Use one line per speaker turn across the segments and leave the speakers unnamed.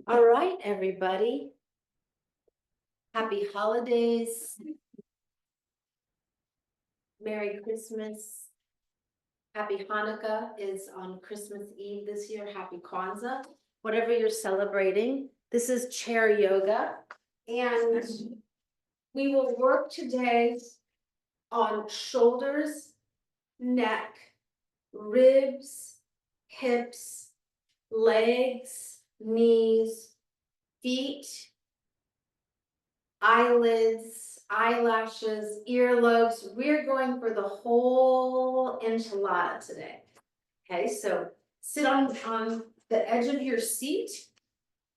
All right, everybody. Happy holidays. Merry Christmas. Happy Hanukkah is on Christmas Eve this year. Happy Kwanzaa. Whatever you're celebrating. This is chair yoga. And we will work today on shoulders, neck, ribs, hips, legs, knees, feet, eyelids, eyelashes, earlobes. We're going for the whole enchilada today. Okay, so sit on the edge of your seat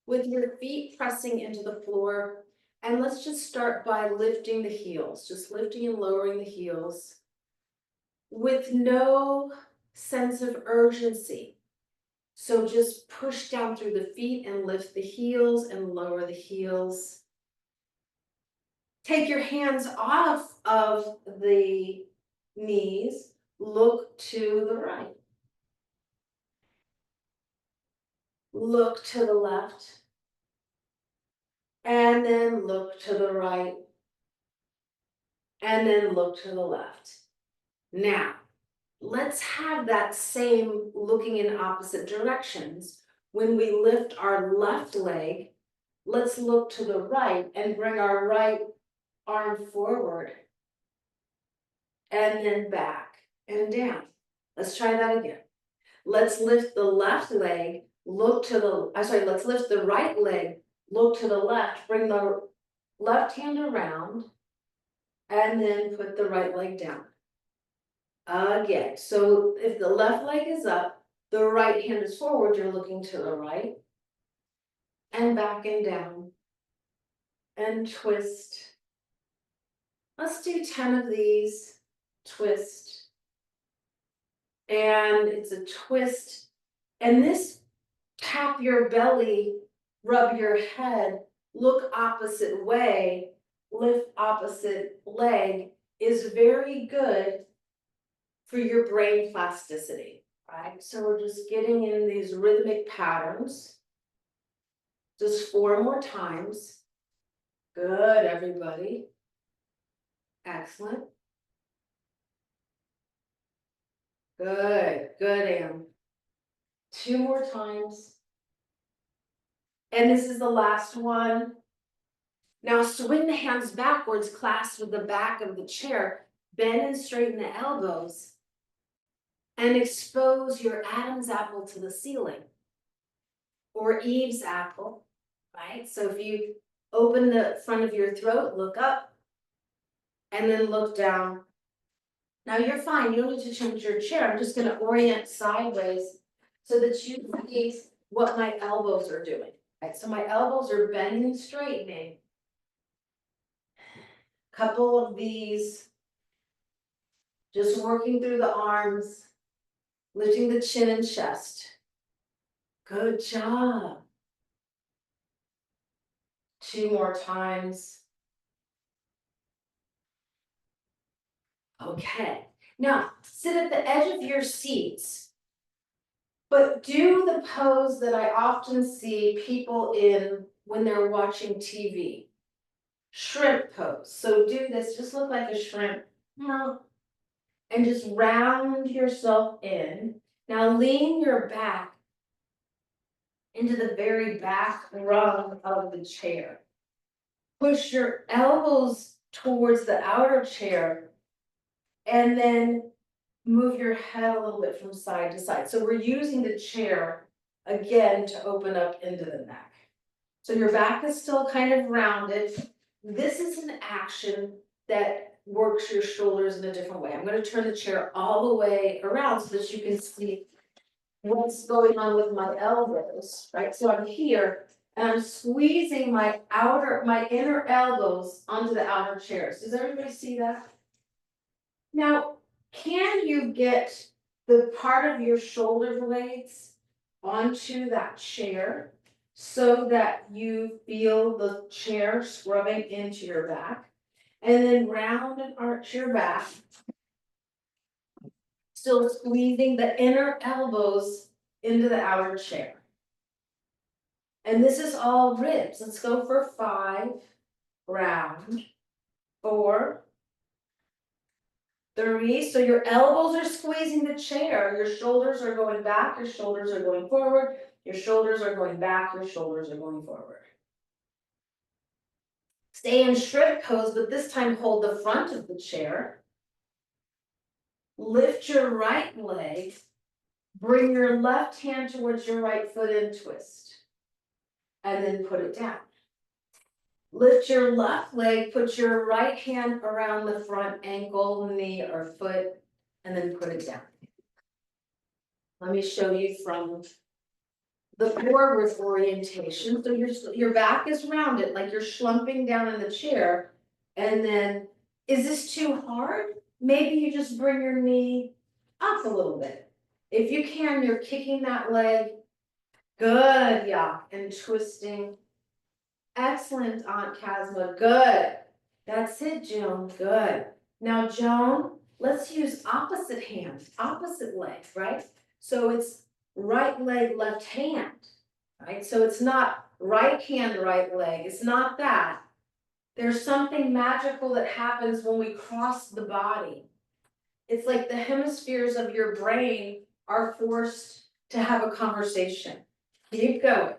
with your feet pressing into the floor. And let's just start by lifting the heels, just lifting and lowering the heels with no sense of urgency. So just push down through the feet and lift the heels and lower the heels. Take your hands off of the knees, look to the right. Look to the left. And then look to the right. And then look to the left. Now, let's have that same looking in opposite directions. When we lift our left leg, let's look to the right and bring our right arm forward. And then back and down. Let's try that again. Let's lift the left leg, let's lift the right leg, look to the left, bring the left hand around, and then put the right leg down. Again, so if the left leg is up, the right hand is forward, you're looking to the right, and back and down, and twist. Let's do 10 of these, twist. And it's a twist, and this tap your belly, rub your head, look opposite way, lift opposite leg is very good for your brain plasticity, right? So we're just getting in these rhythmic patterns. Just 4 more times. Good, everybody. Excellent. Good, Anne. 2 more times. And this is the last one. Now swing the hands backwards, clasp with the back of the chair, bend and straighten the elbows, and expose your Adam's apple to the ceiling, or Eve's apple, right? So if you open the front of your throat, look up, and then look down. Now you're fine, you don't need to change your chair. I'm just gonna orient sideways so that you see what my elbows are doing. Right, so my elbows are bending and straightening. Couple of these, just working through the arms, lifting the chin and chest. Good job. 2 more times. Okay, now sit at the edge of your seats, but do the pose that I often see people in when they're watching TV. Shrimp pose. So do this, just look like a shrimp. And just round yourself in. Now lean your back into the very back rung of the chair. Push your elbows towards the outer chair and then move your head a little bit from side to side. So we're using the chair again to open up into the neck. So your back is still kind of rounded. This is an action that works your shoulders in a different way. I'm going to turn the chair all the way around so that you can see what's going on with my elbows, right? So I'm here and I'm squeezing my inner elbows onto the outer chairs. Does everybody see that? Now, can you get the part of your shoulder blades onto that chair so that you feel the chair scrubbing into your back? And then round and arch your back. Still squeezing the inner elbows into the outer chair. And this is all ribs. Let's go for 5, round, 4, 3. So your elbows are squeezing the chair. Your shoulders are going back, your shoulders are going forward, your shoulders are going back, your shoulders are going forward. Stay in shrimp pose, but this time hold the front of the chair. Lift your right leg. Bring your left hand towards your right foot and twist. And then put it down. Lift your left leg, put your right hand around the front ankle, knee, or foot, and then put it down. Let me show you from the forward orientation. So your back is rounded, like you're slumping down in the chair. And then, is this too hard? Maybe you just bring your knee up a little bit. If you can, you're kicking that leg. Good, yeah, and twisting. Excellent, Aunt Casma, good. That's it, Joan, good. Now, Joan, let's use opposite hand, opposite leg, right? So it's right leg, left hand, right? So it's not right hand, right leg, it's not that. There's something magical that happens when we cross the body. It's like the hemispheres of your brain are forced to have a conversation. Keep going.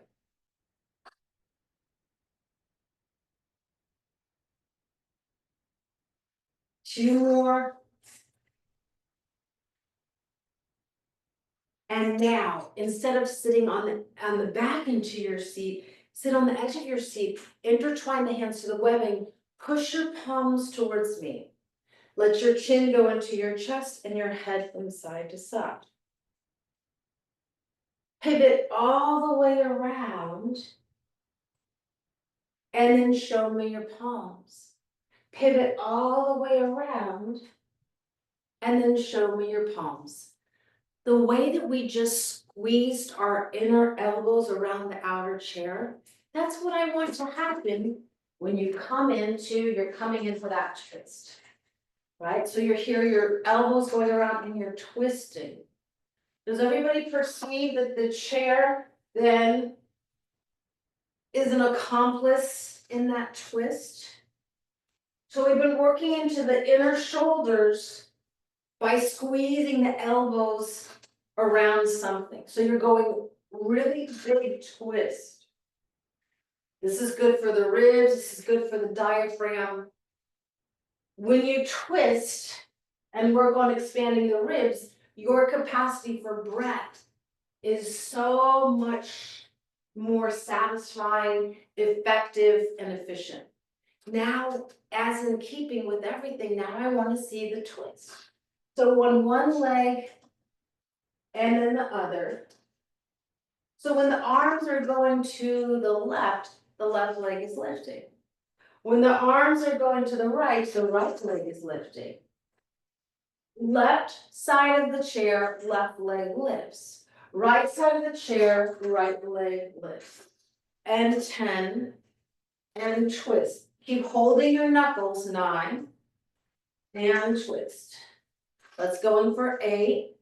Two more. And now, instead of sitting on the back into your seat, sit on the edge of your seat, intertwine the hands to the webbing, push your palms towards me. Let your chin go into your chest and your head from side to side. Pivot all the way around, and then show me your palms. Pivot all the way around, and then show me your palms. The way that we just squeezed our inner elbows around the outer chair, that's what I want to happen when you you're coming into that twist, right? So you're here, your elbows going around and you're twisting. Does everybody perceive that the chair then is an accomplice in that twist? So we've been working into the inner shoulders by squeezing the elbows around something. So you're going really big twist. This is good for the ribs, this is good for the diaphragm. When you twist and work on expanding the ribs, your capacity for breath is so much more satisfying, effective, and efficient. Now, as in keeping with everything, now I want to see the twist. So on one leg and then the other. So when the arms are going to the left leg is lifting. When the arms are going to the right leg is lifting. Left side of the chair, left leg lifts. Right side of the chair, right leg lifts. And 10, and twist. Keep holding your knuckles, 9, and twist. Let's go in for 8.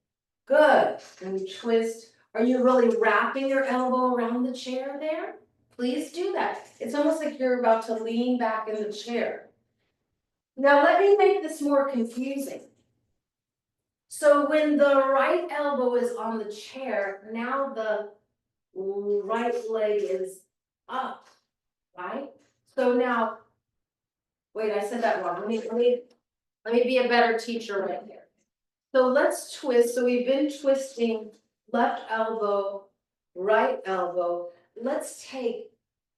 Good, and twist. Are you really wrapping your elbow around the chair there? Please do that. It's almost like you're about to lean back in the chair. Now let me make this more confusing. So when the right elbow is on the chair, now the right leg is up, right? So now, wait, I said that wrong. Let me be a better teacher right here. So let's twist. So we've been twisting left elbow, right elbow. Let's take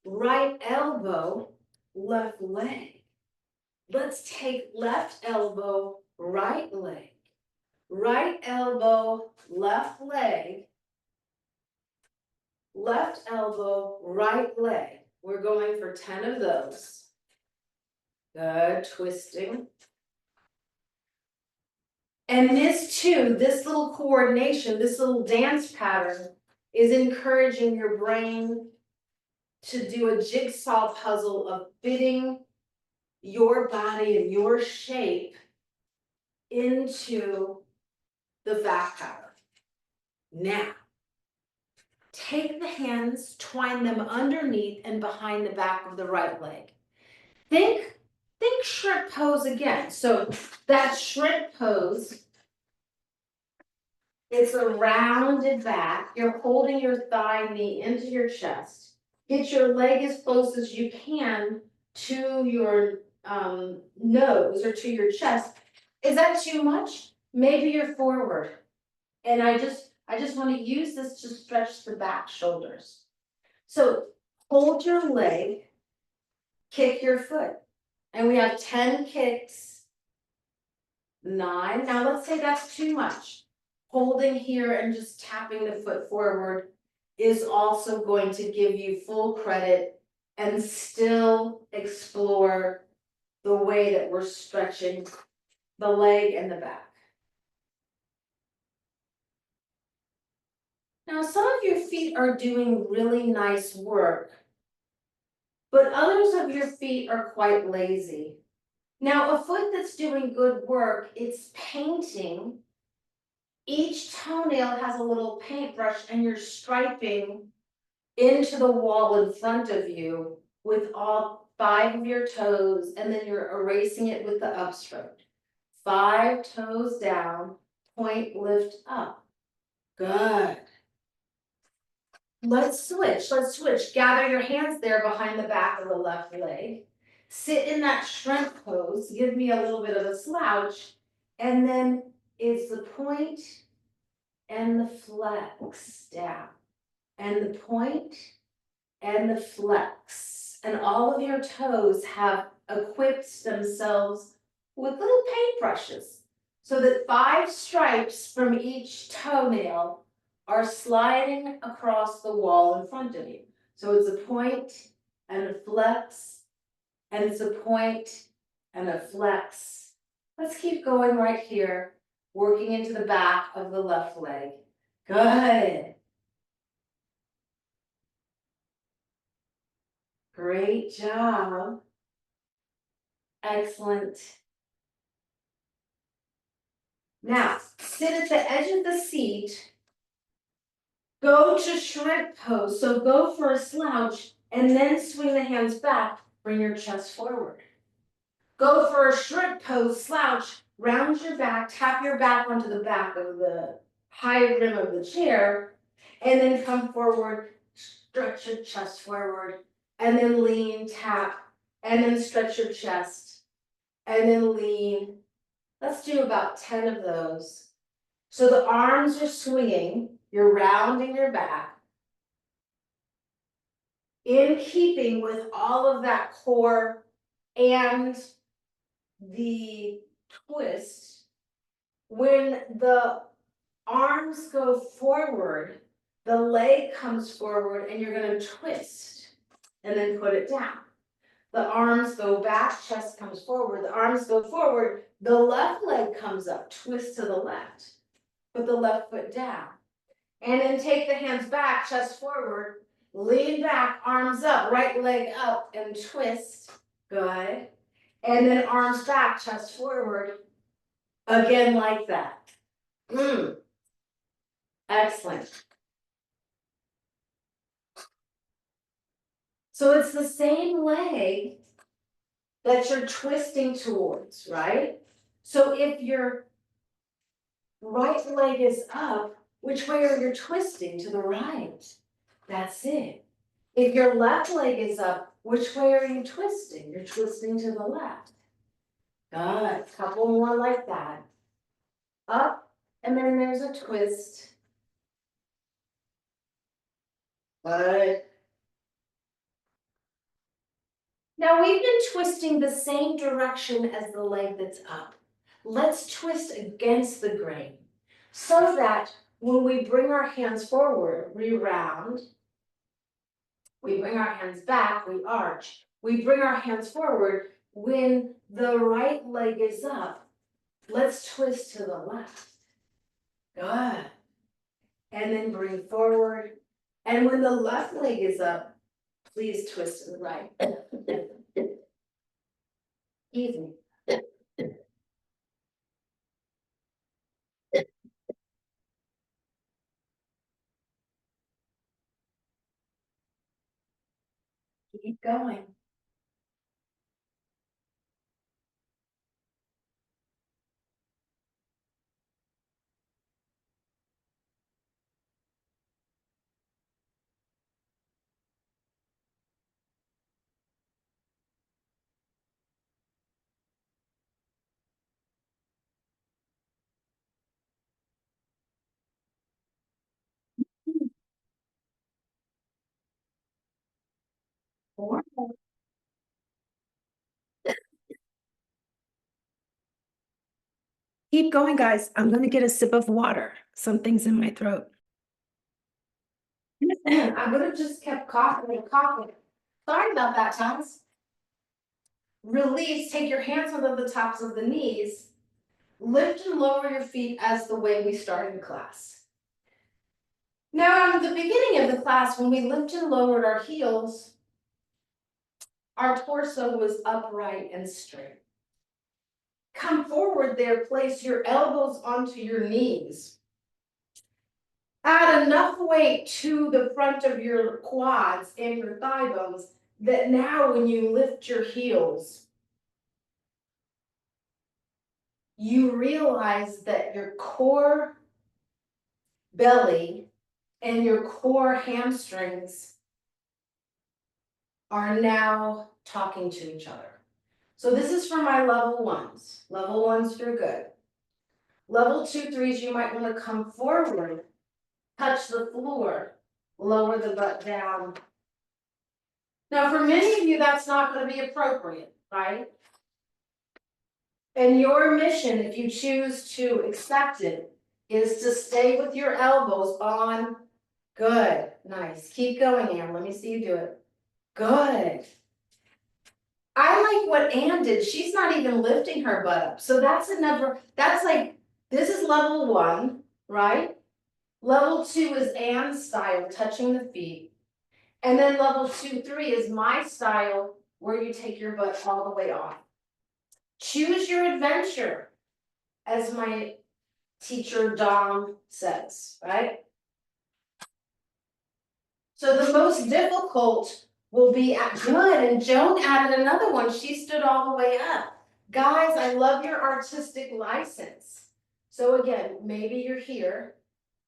right elbow, left leg. Let's take left elbow, right leg. Right elbow, left leg. Left elbow, right leg. We're going for 10 of those. Good, twisting. And this too, this little coordination, this little dance pattern is encouraging your brain to do a jigsaw puzzle of fitting your body and your shape into the back pattern. Now, take the hands, twine them underneath and behind the back of the right leg. Think shrimp pose again. So that shrimp pose, it's a rounded back. You're holding your thigh knee into your chest. Get your leg as close as you can to your nose or to your chest. Is that too much? Maybe you're forward. And I just want to use this to stretch the back shoulders. So hold your leg, kick your foot. And we have 10 kicks, 9. Now let's say that's too much. Holding here and just tapping the foot forward is also going to give you full credit and still explore the way that we're stretching the leg and the back. Now, some of your feet are doing really nice work, but others of your feet are quite lazy. Now, a foot that's doing good work, it's painting. Each toenail has a little paintbrush and you're striping into the wall in front of you with all 5 of your toes, and then you're erasing it with the upstroke. 5 toes down, point, lift up. Good. Let's switch. Gather your hands there behind the back of the left leg. Sit in that shrimp pose. Give me a little bit of a slouch. And then it's the point and the flex down. And the point and the flex. And all of your toes have equipped themselves with little paintbrushes. So that 5 stripes from each toenail are sliding across the wall in front of you. So it's a point and a flex, and it's a point and a flex. Let's keep going right here, working into the back of the left leg. Good. Great job. Excellent. Now, sit at the edge of the seat. Go to shrimp pose, so go for a slouch and then swing the hands back, bring your chest forward. Go for a shrimp pose, slouch, round your back, tap your back onto the back of the high rim of the chair, and then come forward, stretch your chest forward, and then lean, tap, and then stretch your chest, and then lean. Let's do about 10 of those. So the arms are swinging, you're rounding your back. In keeping with all of that core and the twist, when the arms go forward, the leg comes forward and you're going to twist and then put it down. The arms go back, chest comes forward, the arms go forward, the left leg comes up, twist to the left, put the left foot down. And then take the hands back, chest forward, lean back, arms up, right leg up and twist. Good. And then arms back, chest forward, again like that. Excellent. So it's the same leg that you're twisting towards, right? So if your right leg is up, which way are you twisting? To the right. That's it. If your left leg is up, which way are you twisting? You're twisting to the left. Good. Couple more like that. Up, and then there's a twist. Good. Now we've been twisting the same direction as the leg that's up. Let's twist against the grain so that when we bring our hands forward, we round. We bring our hands back, we arch. We bring our hands forward. When the right leg is up, let's twist to the left. Good. And then bring forward. And when the left leg is up, please twist to the right. Easy. Keep going. Four. Keep going, guys. I'm gonna get a sip of water. Something's in my throat. I would have just kept coughing and coughing. Sorry about that, Thomas. Release, take your hands onto the tops of the knees. Lift and lower your feet as the way we started class. Now, in the beginning of the class, when we lifted and lowered our heels, our torso was upright and straight. Come forward there, place your elbows onto your knees. Add enough weight to the front of your quads and your thigh bones that now when you lift your heels, you realize that your core belly and your core hamstrings are now talking to each other. So this is for my level ones. Level ones, you're good. Level 2, 3s, you might want to come forward, touch the floor, lower the butt down. Now, for many of you, that's not going to be appropriate, right? And your mission, if you choose to accept it, is to stay with your elbows on. Good, nice. Keep going, Anne. Let me see you do it. Good. I like what Anne did. She's not even lifting her butt up. So that's another, that's like, this is level 1, right? Level 2 is Anne's style, touching the feet. And then level 2, 3 is my style, where you take your butt all the way off. Choose your adventure, as my teacher Dom says, right? So the most difficult will be at good, and Joan added another one. She stood all the way up. Guys, I love your artistic license. So again, maybe you're here,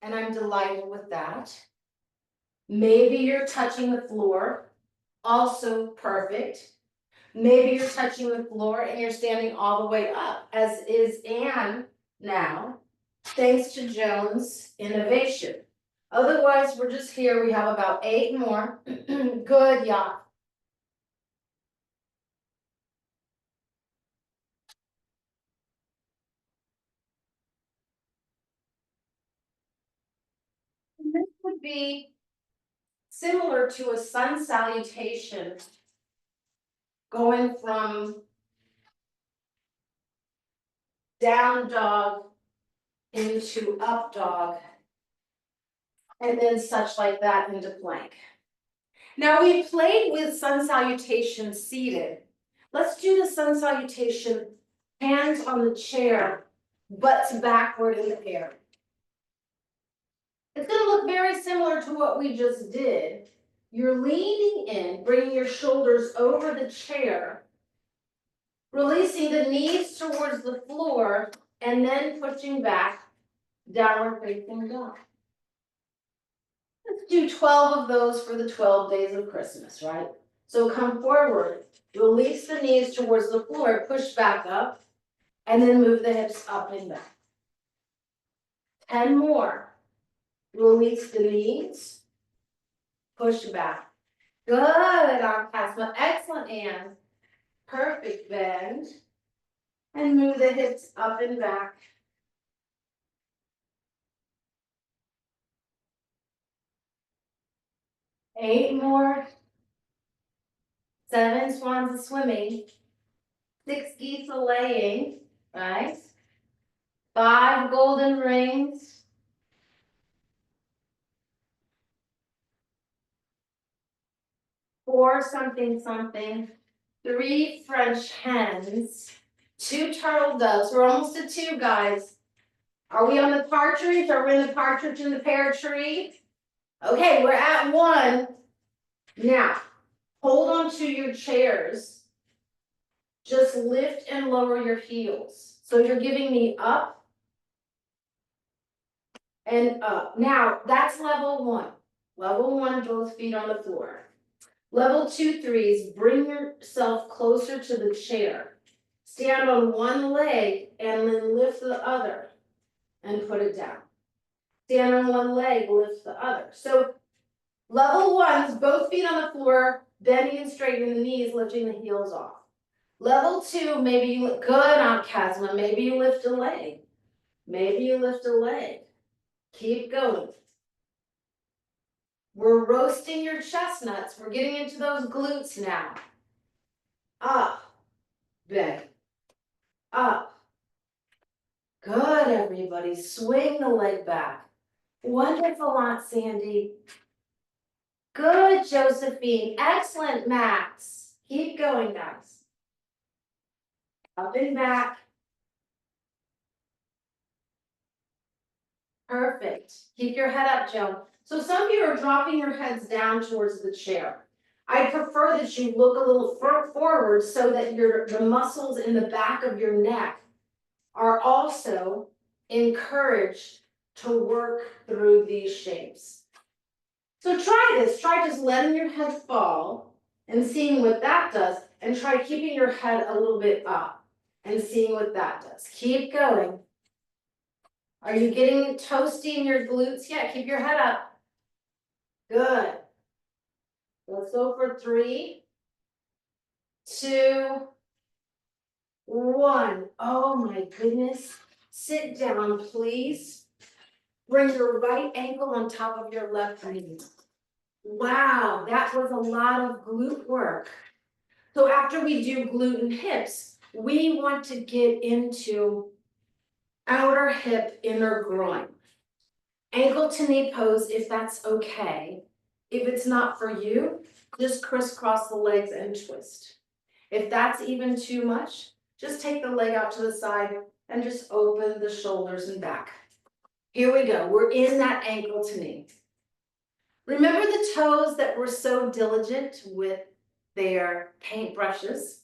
and I'm delighted with that. Maybe you're touching the floor, also perfect. Maybe you're touching the floor and you're standing all the way up, as is Anne now, thanks to Joan's innovation. Otherwise, we're just here. We have about 8 more. Good, yeah. This would be similar to a sun salutation, going from down dog into up dog, and then such like that into plank. Now we played with sun salutation seated. Let's do the sun salutation, hands on the chair, butts backward in the air. It's gonna look very similar to what we just did. You're leaning in, bringing your shoulders over the chair, releasing the knees towards the floor, and then pushing back, downward facing dog. Let's do 12 of those for the 12 days of Christmas, right? So come forward, release the knees towards the floor, push back up, and then move the hips up and back. 10 more. Release the knees, push back. Good, Arcasma. Excellent, Anne. Perfect bend. And move the hips up and back. 8 more. 7 swans a swimming. 6 geese a laying. Right? 5 golden rings. 4 something something. 3 French hens. 2 turtle doves. We're almost at 2, guys. Are we on the partridge? Are we in the partridge in the pear tree? Okay, we're at 1. Now, Hold on to your chairs. Just lift and lower your heels. So you're giving me up and up. Now, that's level one. Level one, both feet on the floor. Level 2, 3 is bring yourself closer to the chair. Stand on one leg and then lift the other and put it down. Stand on one leg, lift the other. So level one is both feet on the floor, bending and straightening the knees, lifting the heels off. Level 2, maybe you look good, Aunt Casma, maybe you lift a leg. Maybe you lift a leg. Keep going. We're roasting your chestnuts. We're getting into those glutes now. Up, bend, up. Good, everybody. Swing the leg back. Wonderful, Aunt Sandy. Good, Josephine. Excellent, Max. Keep going, guys. Up and back. Perfect. Keep your head up, Joan. So some of you are dropping your heads down towards the chair. I prefer that you look a little forward so that the muscles in the back of your neck are also encouraged to work through these shapes. So try this. Try just letting your head fall and seeing what that does, and try keeping your head a little bit up and seeing what that does. Keep going. Are you getting toasty in your glutes yet? Keep your head up. Good. Let's go for 3, 2, 1. Oh my goodness. Sit down, please. Bring your right ankle on top of your left knee. Wow, that was a lot of glute work. So after we do glute and hips, we want to get into outer hip, inner groin. Ankle to knee pose if that's okay. If it's not for you, just crisscross the legs and twist. If that's even too much, just take the leg out to the side and just open the shoulders and back. Here we go. We're in that ankle to knee. Remember the toes that were so diligent with their paintbrushes?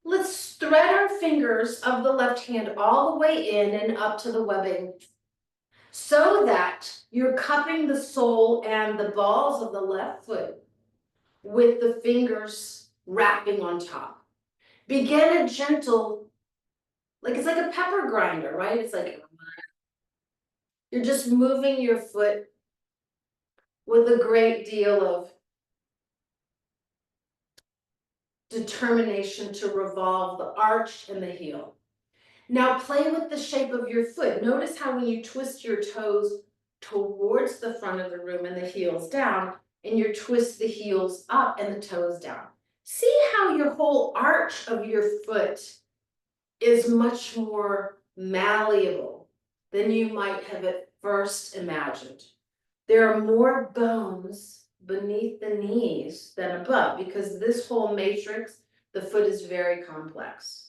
Let's thread our fingers of the left hand all the way in and up to the webbing so that you're cupping the sole and the balls of the left foot with the fingers wrapping on top. Begin a gentle, like it's like a pepper grinder, right? It's like you're just moving your foot with a great deal of determination to revolve the arch and the heel. Now play with the shape of your foot. Notice how when you twist your toes towards the front of the room and the heels down, and you twist the heels up and the toes down. See how your whole arch of your foot is much more malleable than you might have at first imagined. There are more bones beneath the knees than above because this whole matrix, the foot is very complex.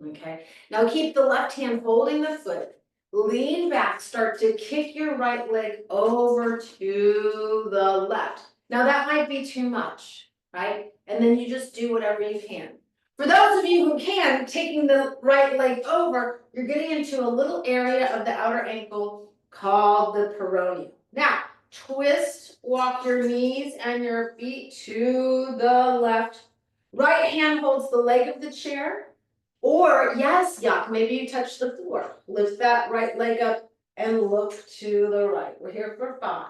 Okay, now keep the left hand holding the foot, lean back, start to kick your right leg over to the left. Now that might be too much, right? And then you just do whatever you can. For those of you who can, taking the right leg over, you're getting into a little area of the outer ankle called the peroneum. Now, twist, walk your knees and your feet to the left. Right hand holds the leg of the chair. Or, yes, yuck, maybe you touch the floor. Lift that right leg up and look to the right. We're here for 5,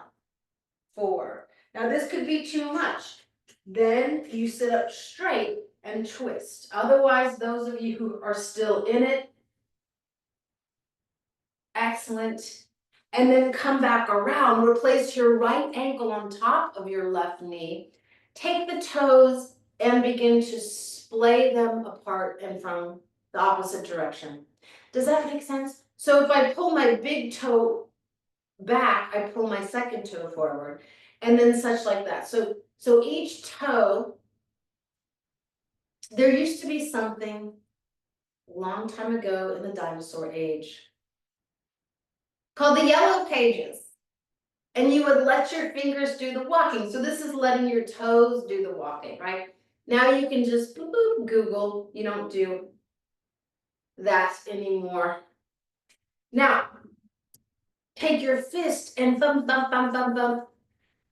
4. Now this could be too much. Then you sit up straight and twist. Otherwise, those of you who are still in it, excellent. And then come back around. Replace your right ankle on top of your left knee. Take the toes and begin to splay them apart and from the opposite direction. Does that make sense? So if I pull my big toe back, I pull my second toe forward, and then such like that. So each toe, there used to be something a long time ago in the dinosaur age called the Yellow Pages. And you would let your fingers do the walking. So this is letting your toes do the walking, right? Now you can just boop, boop, Google. You don't do that anymore. Now, take your fist and thump, thump, thump, thump, thump,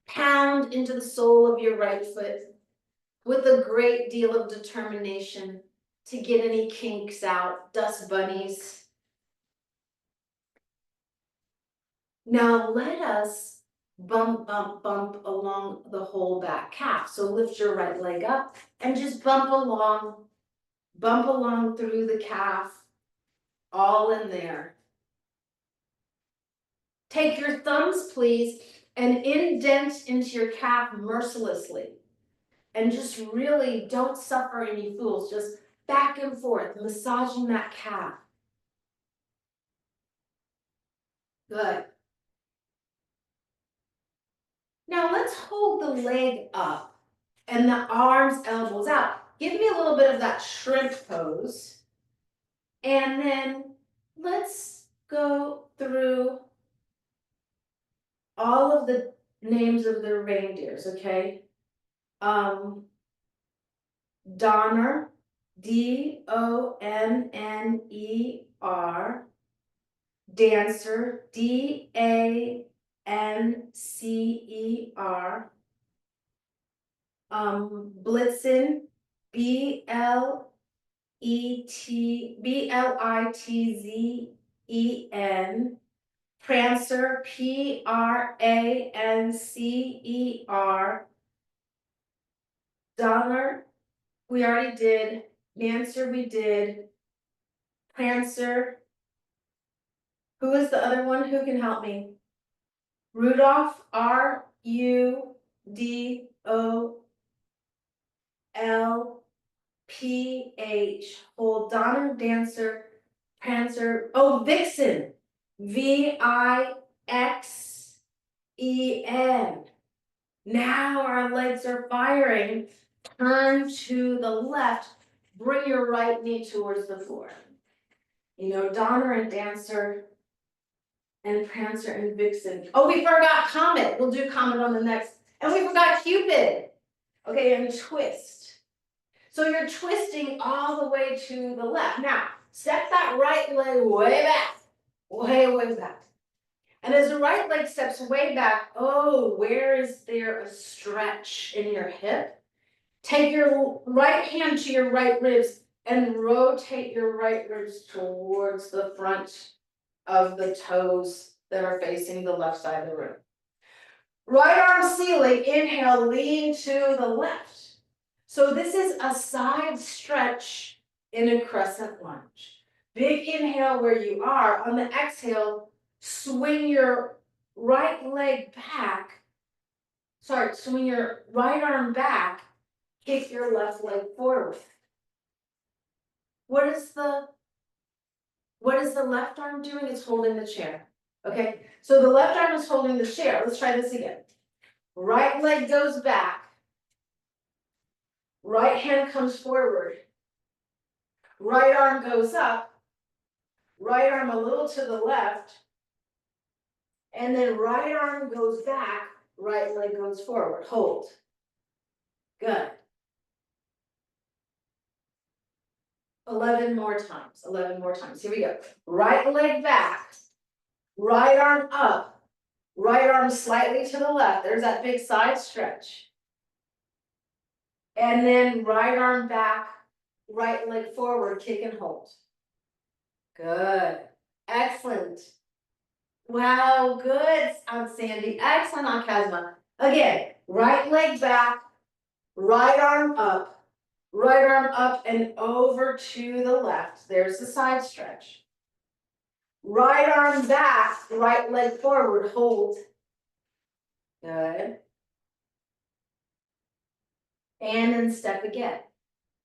pound into the sole of your right foot with a great deal of determination to get any kinks out, dust bunnies. Now let us bump, bump, bump along the whole back calf. So lift your right leg up and just bump along through the calf, all in there. Take your thumbs, please, and indent into your calf mercilessly. And just really don't suffer any fools, just back and forth, massaging that calf. Good. Now let's hold the leg up and the arms, elbows out. Give me a little bit of that shrimp pose. And then let's go through all of the names of the reindeers, okay? Donner, Donner. Dancer, Dancer. Blitzen, Blitzen. Prancer, Prancer. Donner, we already did. Dancer, we did. Prancer. Who is the other one? Who can help me? Rudolph, Rudolph. Hold Donner, Dancer, Prancer. Oh, Vixen. Vixen. Now our legs are firing. Turn to the left. Bring your right knee towards the floor. You know, Donner and Dancer and Prancer and Vixen. Oh, we forgot Comet. We'll do Comet on the next. And we forgot Cupid. Okay, and twist. So you're twisting all the way to the left. Now, step that right leg way back. Way back. And as the right leg steps way back, oh, where is there a stretch in your hip? Take your right hand to your right ribs and rotate your right ribs towards the front of the toes that are facing the left side of the room. Right arm ceiling, inhale, lean to the left. So this is a side stretch in a crescent lunge. Big inhale where you are. On the exhale, swing your right leg back. Swing your right arm back, kick your left leg forward. What is the left arm doing? It's holding the chair. Okay, so the left arm is holding the chair. Let's try this again. Right leg goes back. Right hand comes forward. Right arm goes up. Right arm a little to the left. And then right arm goes back. Right leg goes forward. Hold. Good. 11 more times. 11 more times. Here we go. Right leg back. Right arm up. Right arm slightly to the left. There's that big side stretch. And then right arm back, right leg forward, kick and hold. Good. Excellent. Wow, good, Aunt Sandy. Excellent, Aunt Casma. Again, right leg back, right arm up and over to the left. There's the side stretch. Right arm back, right leg forward, hold. Good. And then step again.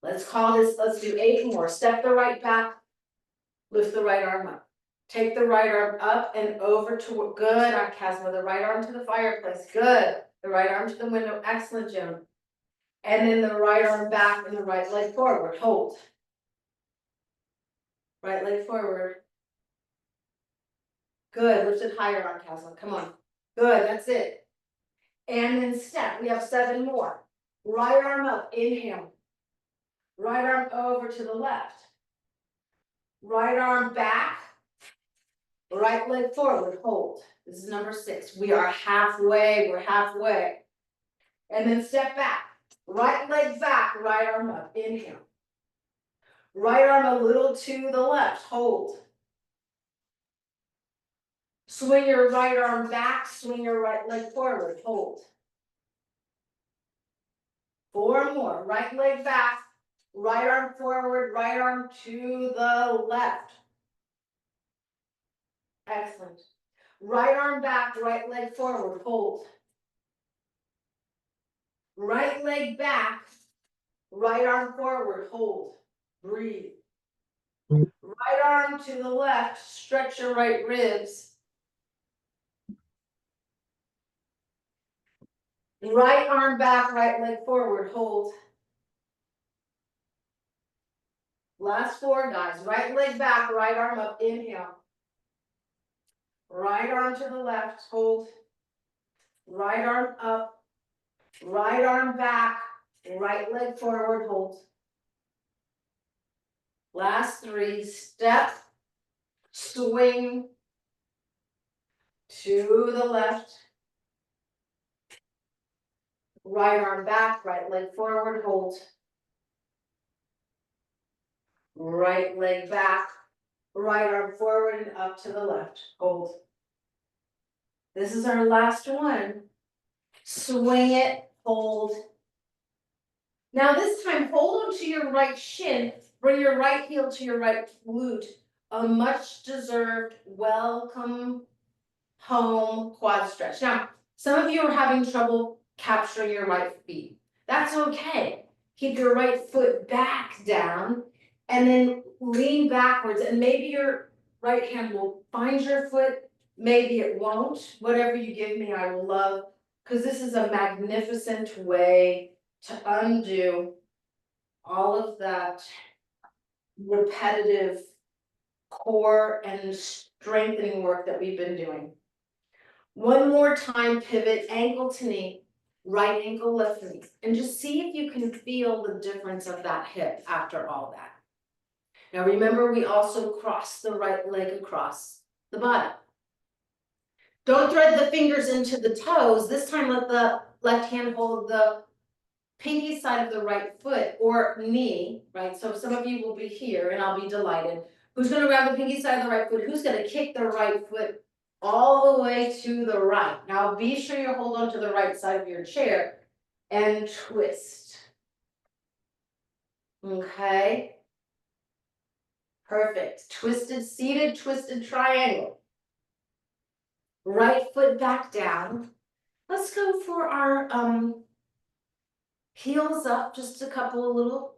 Let's do 8 more. Step the right back, lift the right arm up. Take the right arm up and over to, good, Aunt Casma, the right arm to the fireplace, good. The right arm to the window, excellent, Joan. And then the right arm back and the right leg forward, hold. Right leg forward. Good, lift it higher, Aunt Casma, come on. Good, that's it. And then step, we have 7 more. Right arm up, inhale. Right arm over to the left. Right arm back. Right leg forward, hold. This is number 6. We are halfway, we're halfway. And then step back. Right leg back, right arm up, inhale. Right arm a little to the left, hold. Swing your right arm back, swing your right leg forward, hold. 4 more, right leg back, right arm forward, right arm to the left. Excellent. Right arm back, right leg forward, hold. Right leg back, right arm forward, hold. Breathe. Right arm to the left, stretch your right ribs. Right arm back, right leg forward, hold. Last 4, guys. Right leg back, right arm up, inhale. Right arm to the left, hold. Right arm up, right arm back, right leg forward, hold. Last 3, step, swing to the left. Right arm back, right leg forward, hold. Right leg back, right arm forward and up to the left, hold. This is our last one. Swing it, hold. Now this time, hold on to your right shin, bring your right heel to your right glute. A much deserved welcome home quad stretch. Now, some of you are having trouble capturing your right feet. That's okay. Keep your right foot back down and then lean backwards, and maybe your right hand will find your foot, maybe it won't. Whatever you give me, I will love, because this is a magnificent way to undo all of that repetitive core and strengthening work that we've been doing. One more time, pivot, ankle to knee, right ankle, left knee, and just see if you can feel the difference of that hip after all that. Now remember, we also cross the right leg across the body. Don't thread the fingers into the toes. This time let the left hand hold the pinky side of the right foot or knee, right? So some of you will be here and I'll be delighted. Who's gonna grab the pinky side of the right foot? Who's gonna kick the right foot all the way to the right? Now be sure you hold on to the right side of your chair and twist. Okay. Perfect. Twisted seated, twisted triangle. Right foot back down. Let's go for our heels up, just a couple of little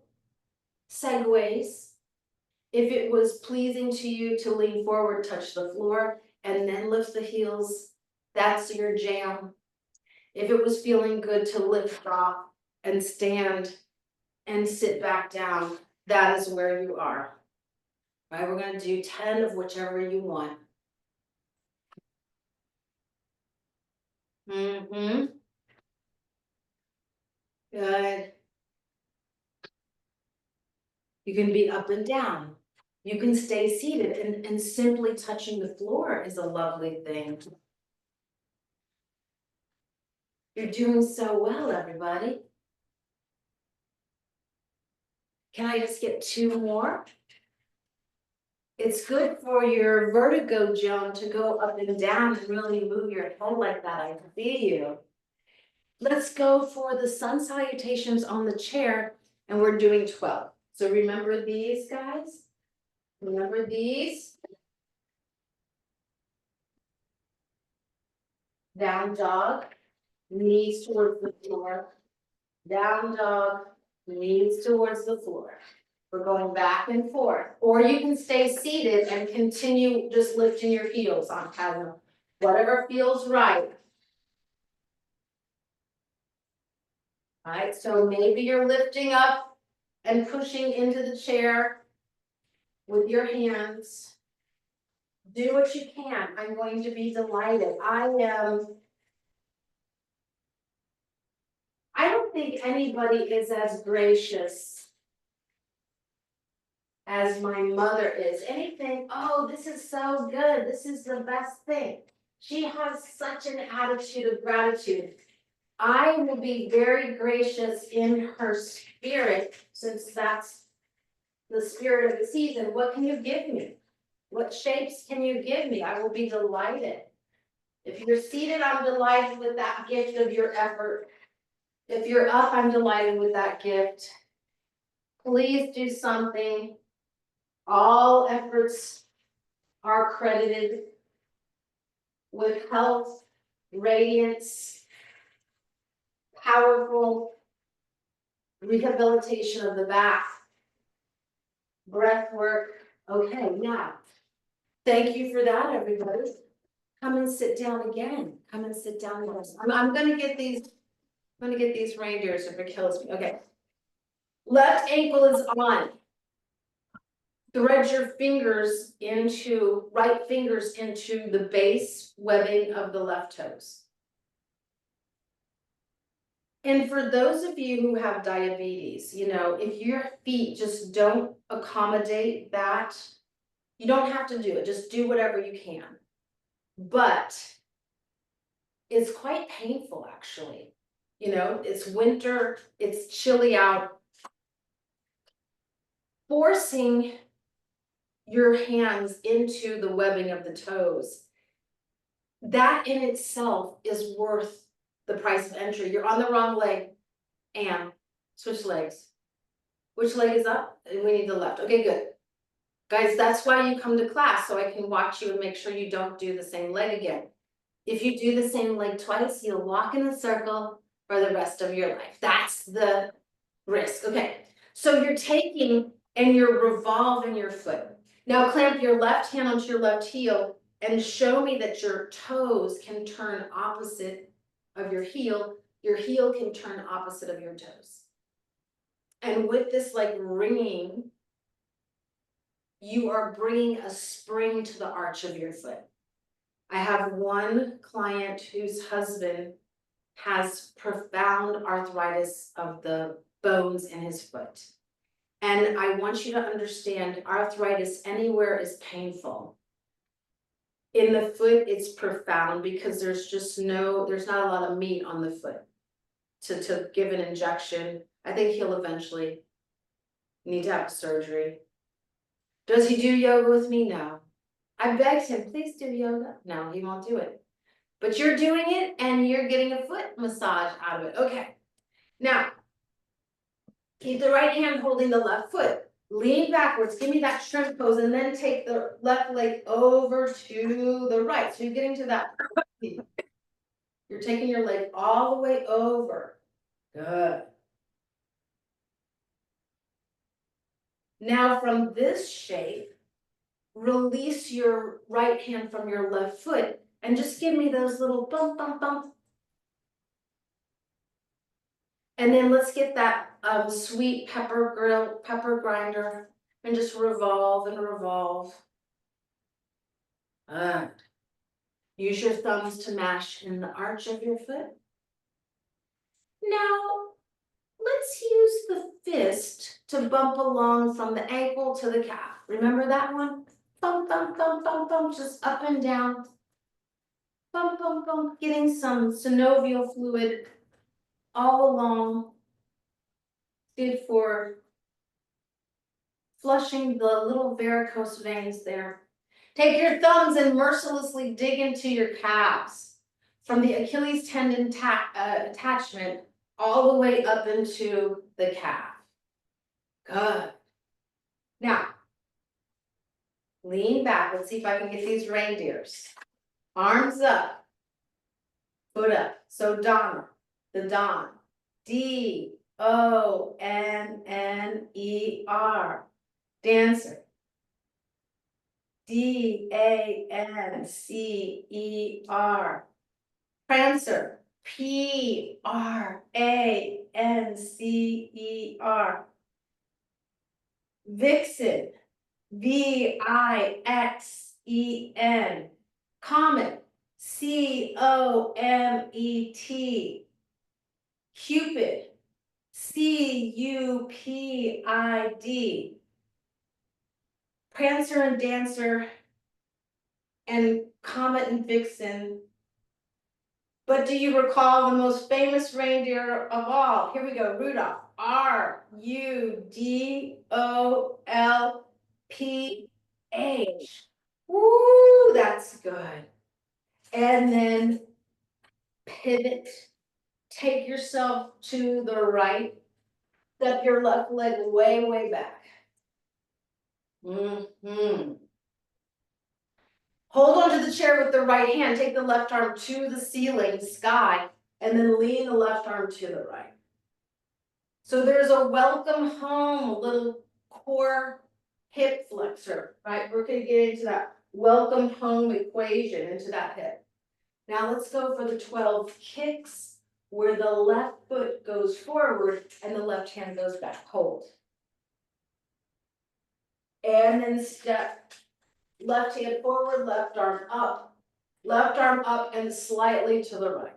segues. If it was pleasing to you to lean forward, touch the floor, and then lift the heels, that's your jam. If it was feeling good to lift off and stand and sit back down, that is where you are. All right, we're gonna do 10 of whichever you want. Good. You can be up and down. You can stay seated, and simply touching the floor is a lovely thing. You're doing so well, everybody. Can I just get 2 more? It's good for your vertigo, Joan, to go up and down and really move your head like that. I see you. Let's go for the sun salutations on the chair, and we're doing 12. So remember these, guys? Remember these? Down dog, knees towards the floor. Down dog, knees towards the floor. We're going back and forth. Or you can stay seated and continue just lifting your heels on chasm. Whatever feels right. All right, so maybe you're lifting up and pushing into the chair with your hands. Do what you can. I'm going to be delighted. I am think anybody is as gracious as my mother is. Anything, oh, this is so good, this is the best thing. She has such an attitude of gratitude. I will be very gracious in her spirit, since that's the spirit of the season. What can you give me? What shapes can you give me? I will be delighted. If you're seated, I'm delighted with that gift of your effort. If you're up, I'm delighted with that gift. Please do something. All efforts are credited with health, radiance, powerful rehabilitation of the back, breath work. Okay, now, thank you for that, everybody. Come and sit down again. Come and sit down with us. I'm gonna get these reindeers if it kills me. Okay. Left ankle is on. Thread your right fingers into the base webbing of the left toes. And for those of you who have diabetes, if your feet just don't accommodate that, you don't have to do it, just do whatever you can. But it's quite painful, actually. It's winter, it's chilly out. Forcing your hands into the webbing of the toes, that in itself is worth the price of entry. You're on the wrong leg, and switch legs. Which leg is up? And we need the left. Okay, good. Guys, that's why you come to class, so I can watch you and make sure you don't do the same leg again. If you do the same leg twice, you'll walk in a circle for the rest of your life. That's the risk. Okay, so you're taking and you're revolving your foot. Now clamp your left hand onto your left heel and show me that your toes can turn opposite of your heel. Your heel can turn opposite of your toes. And with this like ringing, you are bringing a spring to the arch of your foot. I have one client whose husband has profound arthritis of the bones in his foot. And I want you to understand, arthritis anywhere is painful. In the foot, it's profound because there's not a lot of meat on the foot to give an injection. I think he'll eventually need to have surgery. Does he do yoga with me? No. I begged him, please do yoga. No, he won't do it. But you're doing it and you're getting a foot massage out of it. Okay. Now, keep the right hand holding the left foot. Lean backwards, give me that shrimp pose, and then take the left leg over to the right. So you're getting to that. You're taking your leg all the way over. Good. Now from this shape, release your right hand from your left foot and just give me those little bump, bump, bump. And then let's get that sweet pepper grinder and just revolve and revolve. Use your thumbs to mash in the arch of your foot. Now, let's use the fist to bump along from the ankle to the calf. Remember that one? Bump, bump, bump, bump, bump, just up and down. Bump, bump, bump, getting some synovial fluid all along. Good for flushing the little varicose veins there. Take your thumbs and mercilessly dig into your calves from the Achilles tendon attachment all the way up into the calf. Good. Now, lean back. Let's see if I can get these reindeers. Arms up, foot up. So Donna, the Don. D-O-N-N-E-R. Dancer. D-A-N-C-E-R. Prancer. P-R-A-N-C-E-R. Vixen. V-I-X-E-N. Comet. C-O-M-E-T. Cupid. Cupid. Prancer and Dancer and Comet and Vixen. But do you recall the most famous reindeer of all? Here we go, Rudolph. Rudolph. Woo, that's good. And then pivot, take yourself to the right, step your left leg way, way back. Hold onto the chair with the right hand, take the left arm to the ceiling, sky, and then lean the left arm to the right. So there's a welcome home, a little core hip flexor, right? We're gonna get into that welcome home equation into that hip. Now let's go for the 12 kicks, where the left foot goes forward and the left hand goes back, hold. And then step, left hand forward, left arm up and slightly to the right.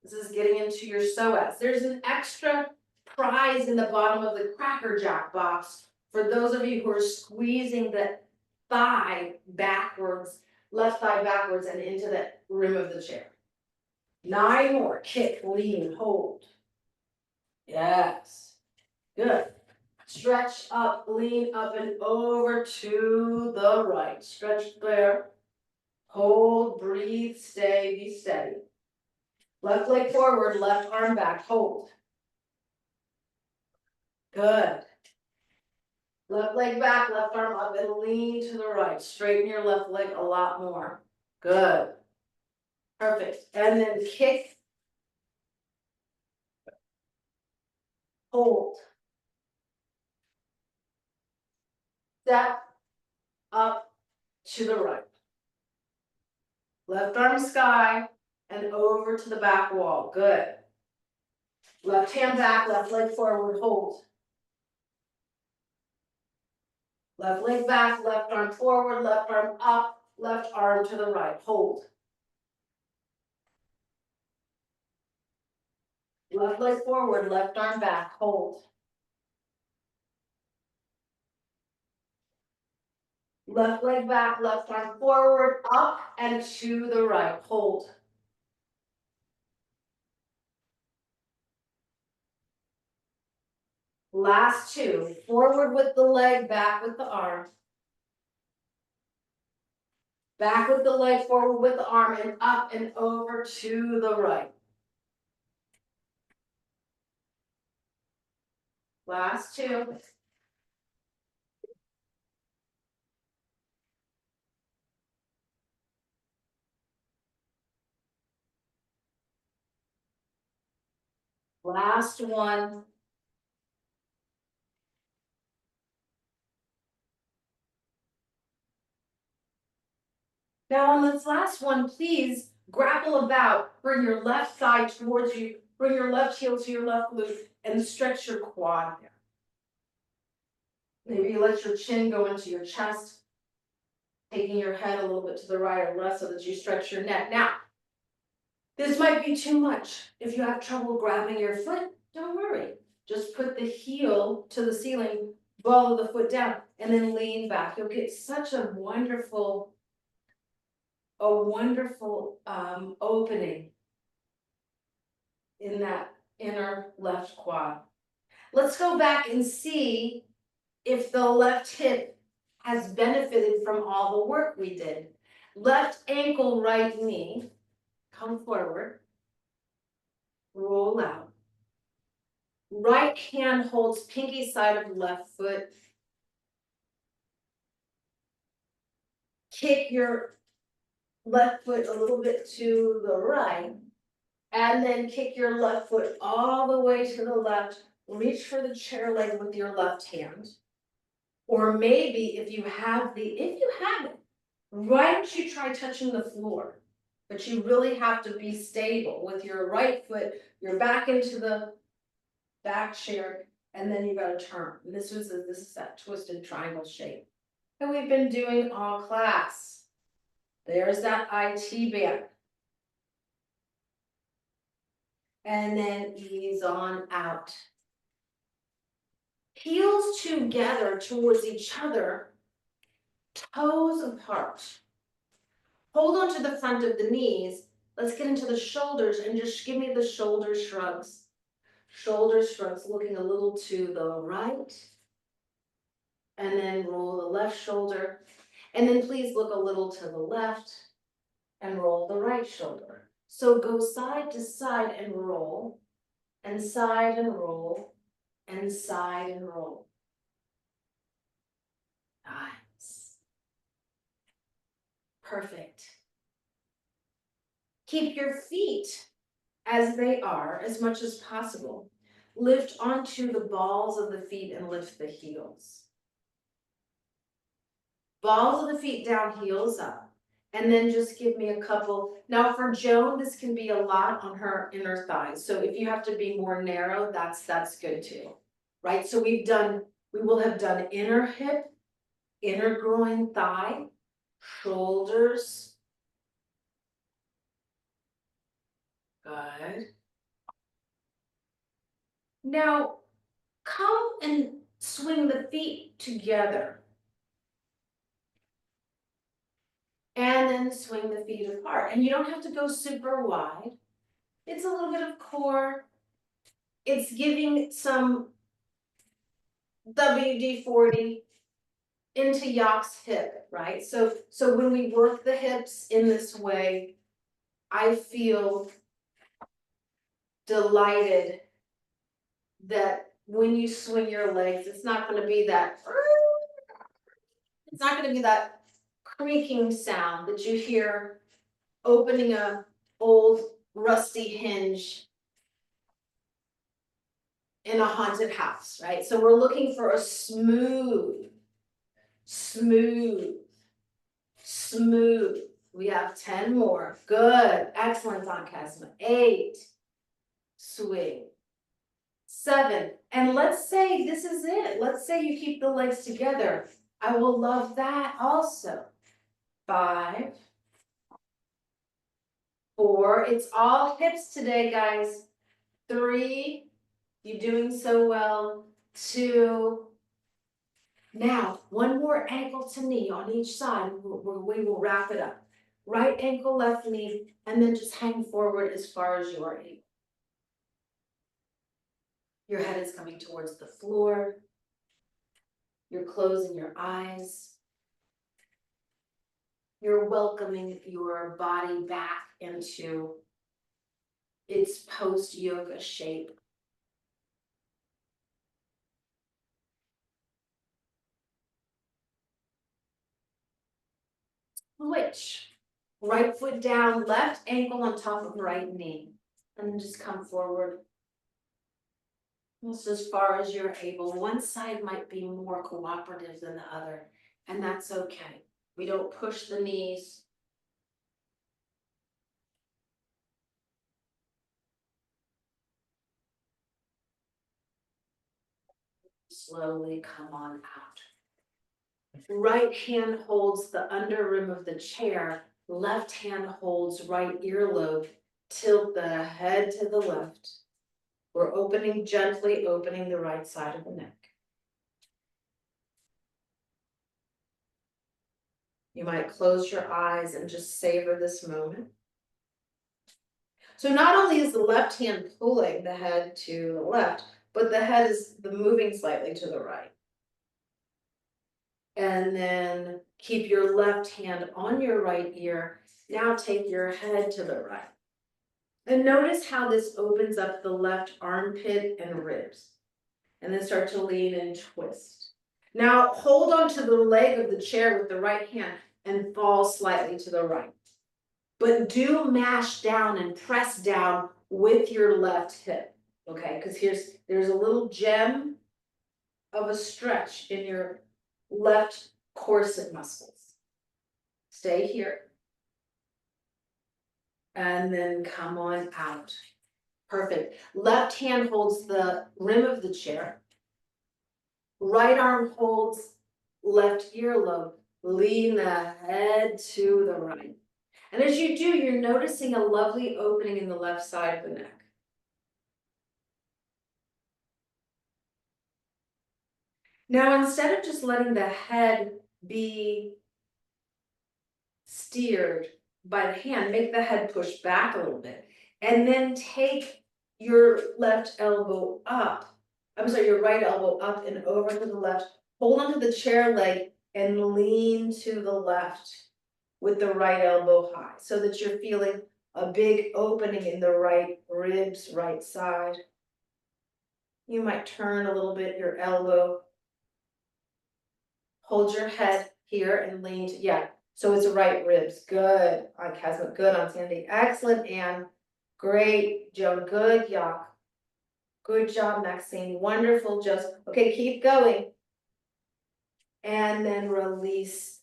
This is getting into your psoas. There's an extra prize in the bottom of the Cracker Jack box for those of you who are squeezing the thigh backwards, left thigh backwards and into the rim of the chair. 9 more, kick, lean, hold. Yes, good. Stretch up, lean up and over to the right. Stretch there, hold, breathe, stay, be steady. Left leg forward, left arm back, hold. Good. Left leg back, left arm up and lean to the right. Straighten your left leg a lot more. Good. Perfect. And then kick, hold. Step up to the right. Left arm sky and over to the back wall. Good. Left hand back, left leg forward, hold. Left leg back, left arm forward, left arm up, left arm to the right, hold. Left leg forward, left arm back, hold. Left leg back, left arm forward, up and to the right, hold. Last 2, forward with the leg, back with the arm. Back with the leg, forward with the arm, and up and over to the right. Last 2. Last 1. Now on this last one, please grapple about, bring your left thigh towards you, bring your left heel to your left glute, and stretch your quad. Maybe you let your chin go into your chest, taking your head a little bit to the right or left so that you stretch your neck. Now, this might be too much. If you have trouble grabbing your foot, don't worry. Just put the heel to the ceiling, follow the foot down, and then lean back. You'll get such a wonderful opening in that inner left quad. Let's go back and see if the left hip has benefited from all the work we did. Left ankle, right knee, come forward, roll out. Right hand holds pinky side of left foot. Kick your left foot a little bit to the right, and then kick your left foot all the way to the left. Reach for the chair leg with your left hand. Or maybe if you have it, why don't you try touching the floor? But you really have to be stable with your right foot, you're back into the back chair, and then you gotta turn. And this is that twisted triangle shape that we've been doing all class. There's that IT band. And then ease on out. Heels together towards each other, toes apart. Hold on to the front of the knees. Let's get into the shoulders and just give me the shoulder shrugs. Shoulder shrugs, looking a little to the right. And then roll the left shoulder. And then please look a little to the left and roll the right shoulder. So go side to side and roll, and side and roll, and side and roll. Nice. Perfect. Keep your feet as they are as much as possible. Lift onto the balls of the feet and lift the heels. Balls of the feet down, heels up. And then just give me a couple. Now for Joan, this can be a lot on her inner thighs. So if you have to be more narrow, that's good too, right? So we will have done inner hip, inner groin thigh, shoulders. Good. Now come and swing the feet together. And then swing the feet apart. And you don't have to go super wide. It's a little bit of core. It's giving some WD-40 into Yak's hip, right? So when we work the hips in this way, I feel delighted that when you swing your legs, it's not going to be that creaking sound that you hear opening a old rusty hinge in a haunted house, right? So we're looking for a smooth. We have 10 more. Good. Excellent, Aunt Casima. 8. Swing. 7. And let's say this is it. Let's say you keep the legs together. I will love that also. 5. 4. It's all hips today, guys. 3. You're doing so well. 2. Now, one more ankle to knee on each side. We will wrap it up. Right ankle, left knee, and then just hang forward as far as you are able. Your head is coming towards the floor. You're closing your eyes. You're welcoming your body back into its post-yoga shape. Switch. Right foot down, left ankle on top of right knee. And then just come forward. Just as far as you're able. One side might be more cooperative than the other, and that's okay. We don't push the knees. Slowly come on out. Right hand holds the under rim of the chair. Left hand holds right earlobe. Tilt the head to the left. We're gently opening the right side of the neck. You might close your eyes and just savor this moment. So not only is the left hand pulling the head to the left, but the head is moving slightly to the right. And then keep your left hand on your right ear. Now take your head to the right. And notice how this opens up the left armpit and ribs. And then start to lean and twist. Now hold on to the leg of the chair with the right hand and fall slightly to the right. But do mash down and press down with your left hip, okay? Because there's a little gem of a stretch in your left corset muscles. Stay here. And then come on out. Perfect. Left hand holds the rim of the chair. Right arm holds left earlobe. Lean the head to the right. And as you do, you're noticing a lovely opening in the left side of the neck. Now, instead of just letting the head be steered by the hand, make the head push back a little bit. And then take your left elbow up. I'm sorry, your right elbow up and over to the left. Hold onto the chair leg and lean to the left with the right elbow high so that you're feeling a big opening in the right ribs, right side. You might turn a little bit your elbow. Hold your head here and lean to, yeah. So it's right ribs. Good on Casma. Good on Sandy. Excellent, Anne. Great, Joan. Good, Yak. Good job, Maxine. Wonderful, just okay, keep going. And then release.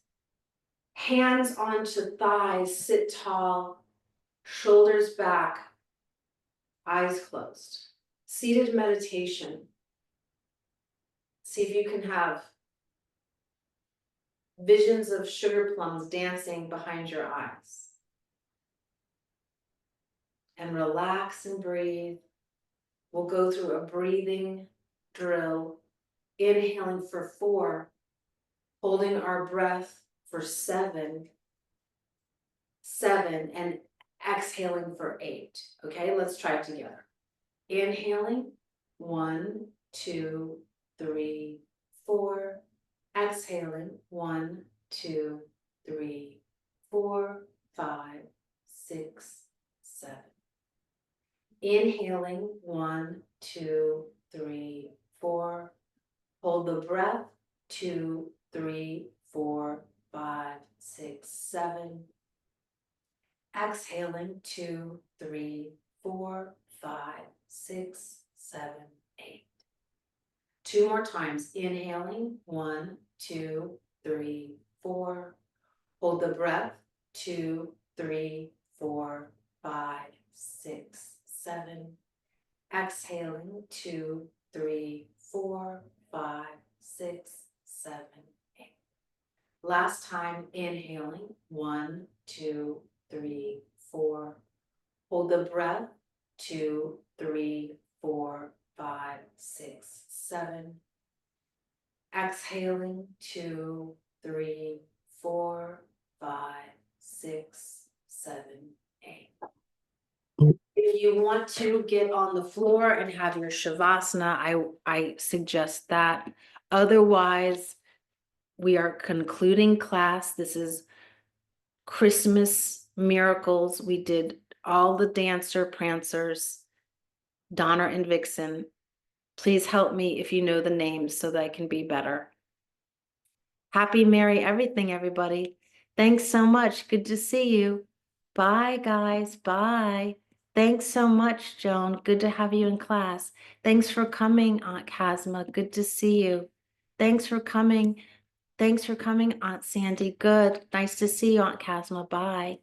Hands onto thighs, sit tall, shoulders back, eyes closed. Seated meditation. See if you can have visions of sugar plums dancing behind your eyes. And relax and breathe. We'll go through a breathing drill, inhaling for 4, holding our breath for 7, and exhaling for 8. Okay, let's try it together. Inhaling, 1, 2, 3, 4. Exhaling, 1, 2, 3, 4, 5, 6, 7. Inhaling, 1, 2, 3, 4. Hold the breath, 2, 3, 4, 5, 6, 7. Exhaling, 2, 3, 4, 5, 6, 7, 8. 2 more times. Inhaling, 1, 2, 3, 4. Hold the breath, 2, 3, 4, 5, 6, 7. Exhaling, 2, 3, 4, 5, 6, 7, 8. Last time, inhaling, 1, 2, 3, 4. Hold the breath, 2, 3, 4, 5, 6, 7. Exhaling, 2, 3, 4, 5, 6, 7, 8. If you want to get on the floor and have your Shavasana, I suggest that. Otherwise, we are concluding class. This is Christmas miracles. We did all the dancer prancers, Donner and Vixen. Please help me if you know the names so that I can be better. Happy, merry everything, everybody. Thanks so much. Good to see you. Bye, guys. Bye. Thanks so much, Joan. Good to have you in class. Thanks for coming, Aunt Casma. Good to see you. Thanks for coming. Thanks for coming, Aunt Sandy. Good. Nice to see you, Aunt Casma. Bye.